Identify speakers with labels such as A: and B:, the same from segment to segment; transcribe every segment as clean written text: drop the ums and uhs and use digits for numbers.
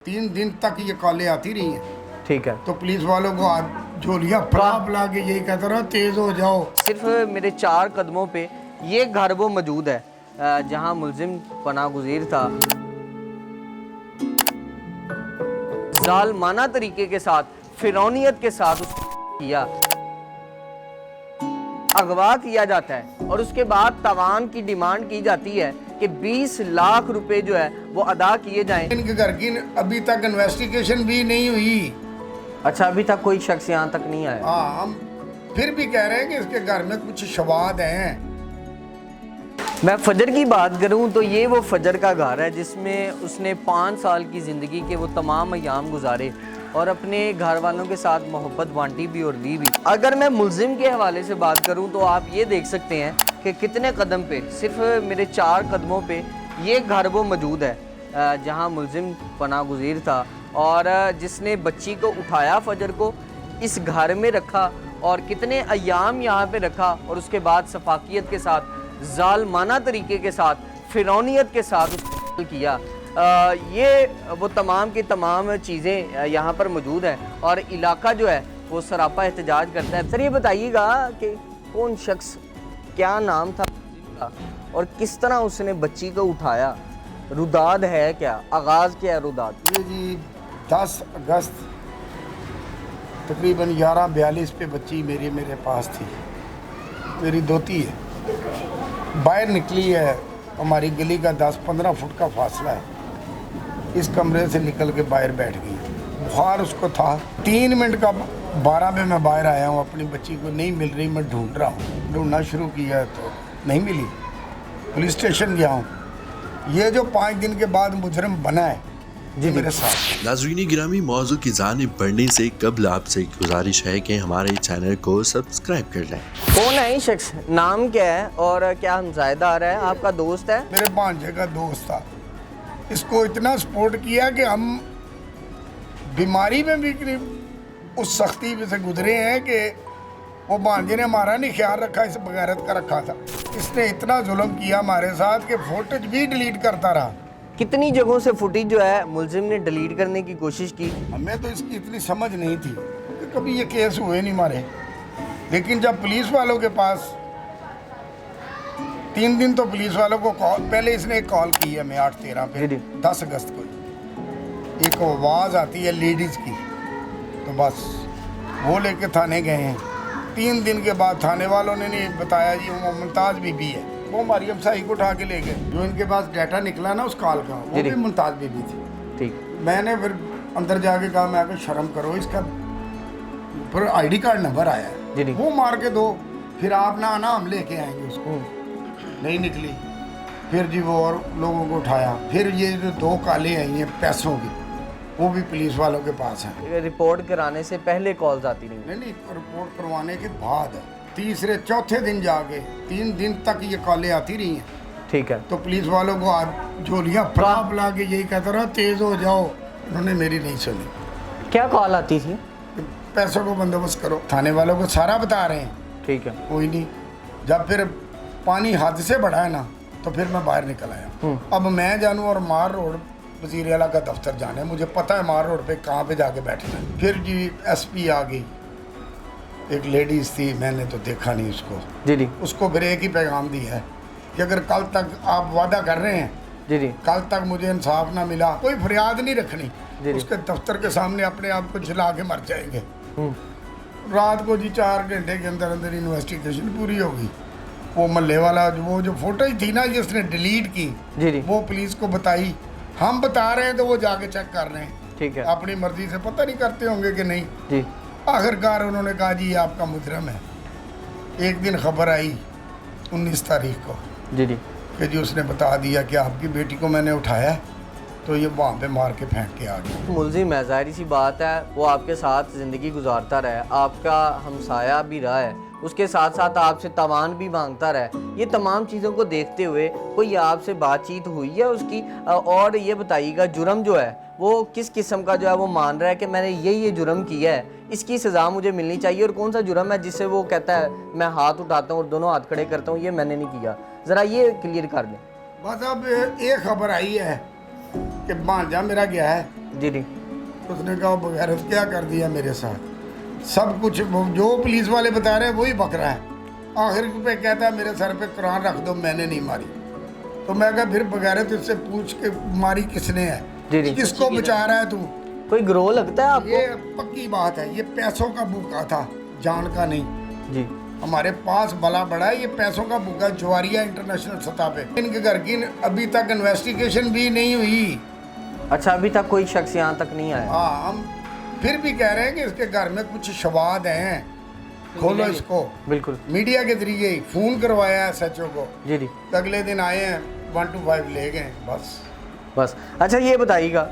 A: 3 दिन तक ये कॉलें आती रही हैं।
B: ठीक है।
A: तो पुलिस वालों को झोलियाँ फला के यही कहता रहा तेज हो जाओ।
B: सिर्फ मेरे 4 कदमों पे ये घर वो मौजूद है जहां मुल्जिम पनाह गुज़ीर था। जालमाना तरीके के साथ, फिरौनियत के साथ उसको किया, अगवा किया जाता है और उसके बाद तवान की डिमांड की जाती है कि 20 लाख रुपए जो है वो अदा किए जाएं।
A: इनके घर की अभी तक इन्वेस्टिगेशन भी नहीं हुई।
B: अच्छा, अभी तक कोई शख्स यहाँ तक नहीं आया।
A: हाँ, हम फिर भी कह रहे हैं कि इसके घर में कुछ शवाद हैं।
B: मैं फजर की बात करूं तो ये वो फजर का घर है जिसमें उसने 5 साल की ज़िंदगी के वो तमाम अयाम गुजारे और अपने घर वालों के साथ मोहब्बत बांटी भी और दी भी। अगर मैं मुल्जिम के हवाले से बात करूं तो आप ये देख सकते हैं कि कितने कदम पे, सिर्फ मेरे 4 कदमों पे ये घर वो मौजूद है जहां मुल्जिम पनाह गुज़ीर था और जिसने बच्ची को उठाया फजर को, इस घर में रखा और कितने अयाम यहाँ पे रखा और उसके बाद सफाकियत के साथ, जालमाना तरीके के साथ, फिरौनियत के साथ उसको किया। ये वो तमाम की तमाम चीज़ें यहाँ पर मौजूद हैं और इलाका जो है वो सरापा एहतजाज करता है। सर ये बताइएगा कि कौन शख्स, क्या नाम था और किस तरह उसने बच्ची को उठाया? रुदाद है क्या? आगाज़ क्या है रुदाद?
A: ये जी 10 अगस्त तकरीबन 11:42 पे बच्ची मेरे पास थी। मेरी दोती है, बाहर निकली है, हमारी गली का 10-15 फुट का फासला है। इस कमरे से निकल के बाहर बैठ गई। बुखार उसको था। 3 मिनट का 12 में मैं बाहर आया हूँ, अपनी बच्ची को नहीं मिल रही, मैं ढूंढ रहा हूँ। ढूंढना शुरू किया तो नहीं मिली, पुलिस स्टेशन गया हूँ। ये जो 5 दिन के बाद मुजरिम बना है जी मेरे साथ।
C: नाज़रीन गिरामी, मौजू की जानिब बढ़ने से कबल आपसे गुजारिश है कि हमारे चैनल को सब्सक्राइब कर लें।
B: कौन है ये शख्स? नाम क्या है और क्या हमसायदा आ रहा है? आपका दोस्त है?
A: मेरे भांजे का दोस्त था। इसको इतना सपोर्ट किया कि हम बीमारी में भी करीब उस सख्ती से गुजरे हैं कि वो भांजे ने हमारा नहीं ख्याल रखा, इस बगैरत का रखा था। इसने इतना जुल्म किया हमारे साथ कि फुटेज भी डिलीट करता रहा।
B: कितनी जगहों से फुटेज जो है मुल्जिम ने डिलीट करने की कोशिश की?
A: हमें तो इसकी इतनी समझ नहीं थी कि कभी ये केस हुए नहीं हमारे। लेकिन जब पुलिस वालों के पास 3 दिन तो पुलिस वालों को कॉल, पहले इसने एक कॉल की है, मैं 8-13 पे 10 अगस्त को एक आवाज़ आती है लेडीज़ की, तो बस वो लेके थाने गए हैं। 3 दिन के बाद थाने वालों ने नहीं बताया जी वो मुमताज़ बीबी है, वो हमारी हमसाई को उठा के ले गए। जो इनके पास डाटा निकला ना उस कॉल का, वो भी मुमताज़ बीबी थी।
B: ठीक।
A: मैंने फिर अंदर जाके कहा, मैं आकर शर्म करो, इसका फिर ID कार्ड नंबर आया है, वो मार के दो, फिर आप ना आना, हम लेके आएंगे उसको। नहीं निकली। फिर जी वो और लोगों को उठाया। फिर ये जो 2 कालें आई हैं पैसों की, वो भी पुलिस वालों के पास हैं।
B: रिपोर्ट कराने से पहले कॉल्स आती नहीं?
A: नहीं, रिपोर्ट करवाने के बाद 3-4 दिन जाके 3 दिन तक ये कॉलें आती रही हैं।
B: ठीक है।
A: तो पुलिस वालों को झोलियाँ फला के यही कहता रहा तेज हो जाओ। उन्होंने मेरी नहीं सुनी।
B: क्या कॉल आती थी?
A: पैसों को बंदोबस्त करो। थाने वालों को सारा बता रहे हैं।
B: ठीक है।
A: कोई नहीं। जब फिर पानी हद से बढ़ा है ना, तो फिर मैं बाहर निकल आया। अब मैं जानूँ और मार रोड वज़ीर आला का दफ्तर जाना है, मुझे पता है मार रोड पे कहाँ पे जाके बैठना है। फिर जी SP आ गई, एक लेडीज़ थी, मैंने तो देखा नहीं उसको। जी। उसको फिर एक ही पैगाम दिया है कि अगर कल तक आप वादा कर रहे हैं जी, कल तक मुझे इंसाफ ना मिला, कोई फरियाद नहीं रखनी, उसके दफ्तर के सामने अपने आप को जला के मर जाएंगे। रात को जी 4 घंटे के अंदर अंदर इन्वेस्टिगेशन पूरी होगी। वो मल्ले वाला वो जो फोटोज थी ना जिसने डिलीट की, वो पुलिस को बताई। हम बता रहे हैं तो वो जाके चेक कर रहे हैं। ठीक है। अपनी मर्जी से पता नहीं करते होंगे कि नहीं जी। आखिरकार उन्होंने कहा जी आपका मुजरिम है। एक दिन खबर आई 19 तारीख को जी कि जी उसने बता दिया कि आपकी बेटी को मैंने उठाया, तो ये वहाँ पे मार के फेंक के आ गया।
B: मुल्जिम है, ज़ाहिर सी बात है, वो आपके साथ ज़िंदगी गुजारता रहा है, आपका हमसाया भी रहा है, उसके साथ साथ आपसे तवान भी मांगता रहा है। ये तमाम चीज़ों को देखते हुए कोई आपसे बातचीत हुई है उसकी? और ये बताइएगा जुर्म जो है वो किस किस्म का जो है वो मान रहा है कि मैंने ये जुर्म किया है, इसकी सज़ा मुझे मिलनी चाहिए, और कौन सा जुर्म है जिससे वो कहता है मैं हाथ उठाता हूँ और दोनों हाथ खड़े करता हूँ, ये मैंने नहीं किया? ज़रा ये क्लियर कर दें।
A: बस अब एक खबर आई है कि भांजा मेरा गया है
B: जी जी।
A: उसने कहा बगैर क्या कर दिया मेरे साथ, सब कुछ जो पुलिस वाले बता रहे हैं वही बक रहा है। आखिर पे कहता है मेरे सर पे कुरान रख दो, मैंने नहीं मारी। तो मैं कहा फिर बगैर तुझसे पूछ के मारी किसने है,
B: जी जी।
A: किसको बचा रहा है तू?
B: कोई ग्रोह लगता है आपको?
A: ये पक्की बात है, ये पैसों का भूखा था, जान का नहीं।
B: जी।
A: हमारे पास बला बड़ा है, ये पैसों का भूखा ज्वारिया इंटरनेशनल सतह पे। इनके घर की अभी तक इन्वेस्टिगेशन भी नहीं हुई।
B: अच्छा, अभी तक कोई शख्स यहाँ तक नहीं आया?
A: हाँ, हम फिर भी कह रहे हैं कि इसके घर में कुछ शवाद हैं, खोलो इसको।
B: बिल्कुल।
A: मीडिया के जरिए ही फ़ोन करवाया है SHO को।
B: जी जी।
A: तो अगले दिन आए हैं, 1 to 5 ले गए बस।
B: अच्छा, ये बताइएगा,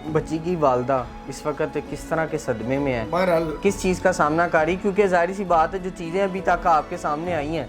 B: बच्ची की वालदा इस वक्त किस तरह के सदमे में है,
A: बहरहाल
B: किस चीज़ का सामना कर रही? क्योंकि जाहिर सी बात है जो चीज़ें अभी तक आपके सामने आई हैं,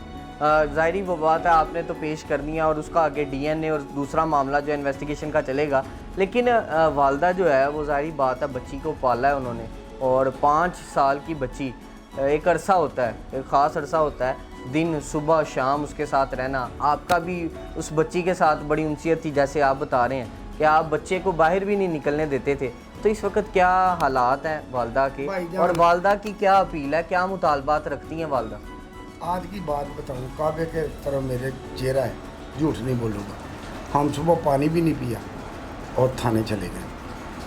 B: ज़ाहिरी वो बात है आपने तो पेश करनी है और उसका आगे DNA और दूसरा मामला जो इन्वेस्टिगेशन का चलेगा। लेकिन वालदा जो है वो ज़ाहिरी बात है बच्ची को पाला है उन्होंने, और 5 साल की बच्ची, एक अरसा होता है, एक ख़ास अरसा होता है, दिन सुबह शाम उसके साथ रहना। आपका भी उस बच्ची के साथ बड़ी उनसीयत थी, जैसे आप बता रहे हैं कि आप बच्चे को बाहर भी नहीं निकलने देते थे। तो इस वक्त क्या हालात हैं वालदा के, और वालदा की क्या अपील है, क्या मुतालबात रखती हैं वालदा?
A: आज की बात बताऊं, काबे के तरफ मेरे चेहरा है, झूठ नहीं बोलूँगा। हम सुबह पानी भी नहीं पिया और थाने चले गए।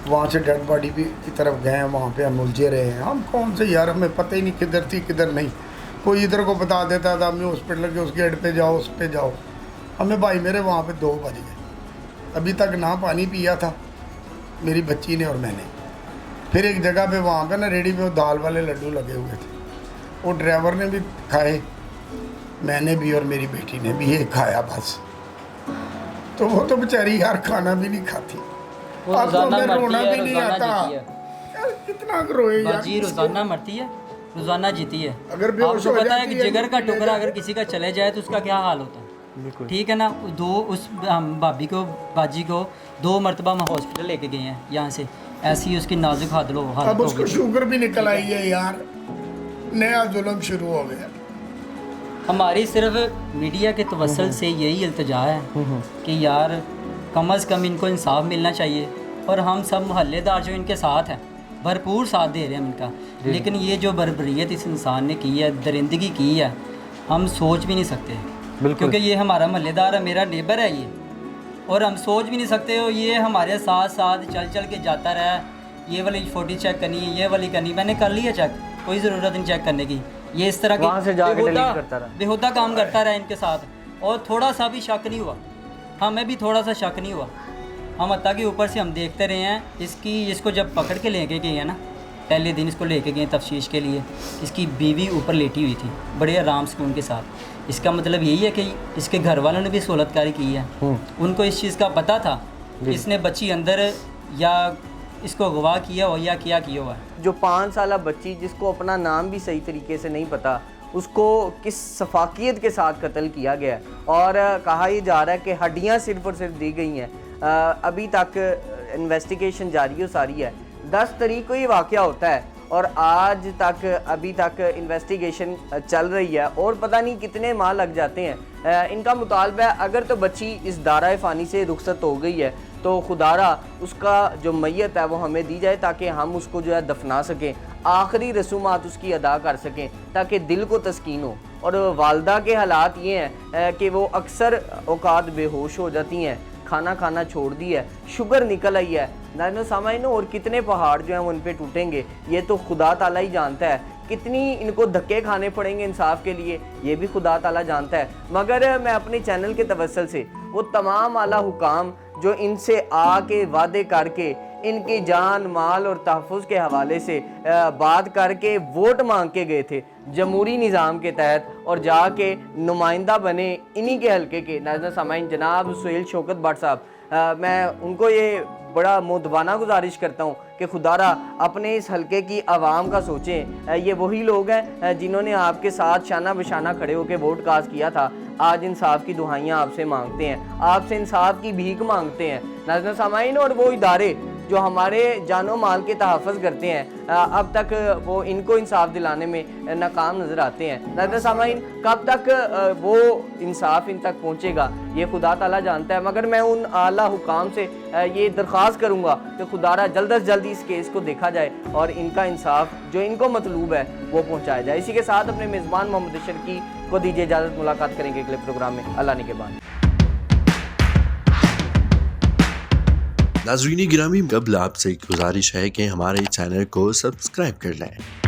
A: वहाँ से डेड बॉडी भी की तरफ गए, वहाँ पे हम उलझे रहे हैं। हम कौन से यार, हमें पता ही नहीं किधर थी किधर नहीं। कोई इधर को बता देता था, हमें हॉस्पिटल के उस गेट पे जाओ, उस पे जाओ। हमें भाई मेरे वहाँ पे 2 बज गए, अभी तक ना पानी पिया था मेरी बच्ची ने और मैंने। फिर एक जगह पे वहाँ पे ना रेडी पे वो दाल वाले लड्डू लगे हुए थे, वो ड्राइवर ने भी खाए, मैंने भी और मेरी बेटी ने भी एक खाया बस। तो वो तो बेचारी यार खाना भी नहीं खाती। अब तो हमें रोना भी नहीं आता यार, कितना रोए यार।
D: बाजी रोजाना मरती है, रोजाना जीती है।
A: अगर बेहोश
D: आपको
A: हो
D: पता है
A: जाती
D: कि
A: है,
D: जिगर का
A: ले
D: टुकड़ा
A: जाते
D: अगर किसी का चले जाए तो उसका क्या हाल होता है? ठीक है ना। उस भाभी को, बाजी को 2 मरतबा हम हॉस्पिटल लेके गए हैं यहाँ से, ऐसी उसकी नाजुक हालत
A: अब उसको शुगर भी निकल आई है यार, नया जुल्म शुरू हो गया।
D: हमारी सिर्फ मीडिया के तवसल से यही इल्तिजा है कि यार कम अज़ कम इनको इंसाफ मिलना चाहिए, और हम सब मोहल्लेदार जो इनके साथ हैं भरपूर साथ दे रहे हैं इनका। लेकिन ये जो बर्बरियत इस इंसान ने की है, दरिंदगी की है, हम सोच भी नहीं सकते, क्योंकि ये हमारा मोहल्लेदार है, मेरा नेबर है ये, और हम सोच भी नहीं सकते हो ये हमारे साथ साथ चल चल के जाता रहा। ये वाली फोटो चेक करनी है, ये वाली करनी, मैंने कर लिया चेक, कोई ज़रूरत नहीं चेक करने की। ये इस तरह
B: वहाँ से जाके डिलीट करता रहा,
D: बेहुदा काम करता रहा इनके साथ, और थोड़ा सा भी शक नहीं हुआ, हमें भी थोड़ा सा शक नहीं हुआ। हम हत्ता के ऊपर से हम देखते रहे हैं इसको जब पकड़ के लेके गए हैं ना, पहले दिन इसको लेके गए तफ्तीश के लिए, इसकी बीवी ऊपर लेटी हुई थी बड़े आराम सुकून के साथ। इसका मतलब यही है कि इसके घर वालों ने भी सहूलतकारी की है, उनको इस चीज़ का पता था इसने बच्ची अंदर या इसको अगवा किया हो या क्या किया हुआ है।
B: जो 5 साल बच्ची जिसको अपना नाम भी सही तरीके से नहीं पता, उसको किस सफाकियत के साथ कत्ल किया गया है, और कहा यह जा रहा है कि हड्डियां सिर्फ और सिर्फ दी गई हैं। अभी तक इन्वेस्टिगेशन जारी हो सारी है। 10 तारीख को ये वाक़या होता है और आज तक अभी तक इन्वेस्टिगेशन चल रही है, और पता नहीं कितने माह लग जाते हैं। इनका मुतालबा है अगर तो बच्ची इस दायरा फ़ानी से रुखसत हो गई है तो खुदारा उसका जो मैयत है वो हमें दी जाए, ताकि हम उसको जो है दफना सकें, आखिरी रसूमात उसकी अदा कर सकें, ताकि दिल को तस्कीन हो। और वालदा के हालात ये हैं कि वो अक्सर औकात बेहोश हो जाती हैं, खाना खाना छोड़ दी है, शुगर निकल आई है, नाज़रीन सामाईन, और कितने पहाड़ जो हैं उन पे टूटेंगे ये तो खुदा ताला ही जानता है। कितनी इनको धक्के खाने पड़ेंगे इंसाफ के लिए ये भी खुदा ताला जानता है। मगर मैं अपने चैनल के तवस्सल से वो तमाम आला हुकाम जो इनसे आके वादे करके इनकी जान माल और तहफ़्फ़ुज़ के हवाले से बात करके वोट मांग के गए थे जमहूरी निज़ाम के तहत, और जाके नुमाइंदा बने इन्हीं के हल्के के नाज़रीन सामाईन जनाब सुहेल शौकत भट्ट साहब, मैं उनको ये बड़ा मुदवाना गुजारिश करता हूँ कि खुदारा अपने इस हल्के की आवाम का सोचें। ये वही लोग हैं जिन्होंने आपके साथ शाना बशाना खड़े होकर वोट कास्ट किया था, आज इंसाफ की दुहाइयाँ आपसे मांगते हैं, आपसे इंसाफ की भीख मांगते हैं नाज़रीन सामाईन। और वो इदारे जो हमारे जानो माल के तहफ़्फ़ुज़ करते हैं अब तक वो इनको इंसाफ दिलाने में नाकाम नज़र आते हैं। नाज़रीन सामाईन, कब तक वो इंसाफ इन तक पहुँचेगा ये खुदा ताला जानता है, मगर मैं उन आला हुकाम से ये दरख्वास्त करूँगा कि खुदारा जल्द अज जल्द इस केस को देखा जाए और इनका इंसाफ जो इनको मतलूब है वो पहुँचाया जाए। इसी के साथ अपने मेज़बान मोहम्मद अशरकी को दीजिए इजाज़त। मुलाकात करेंगे अगले प्रोग्राम में अल्लाह ने के बाद।
C: नाज़रीन गिरामी, कबल आपसे एक गुजारिश है कि हमारे चैनल को सब्सक्राइब कर लें।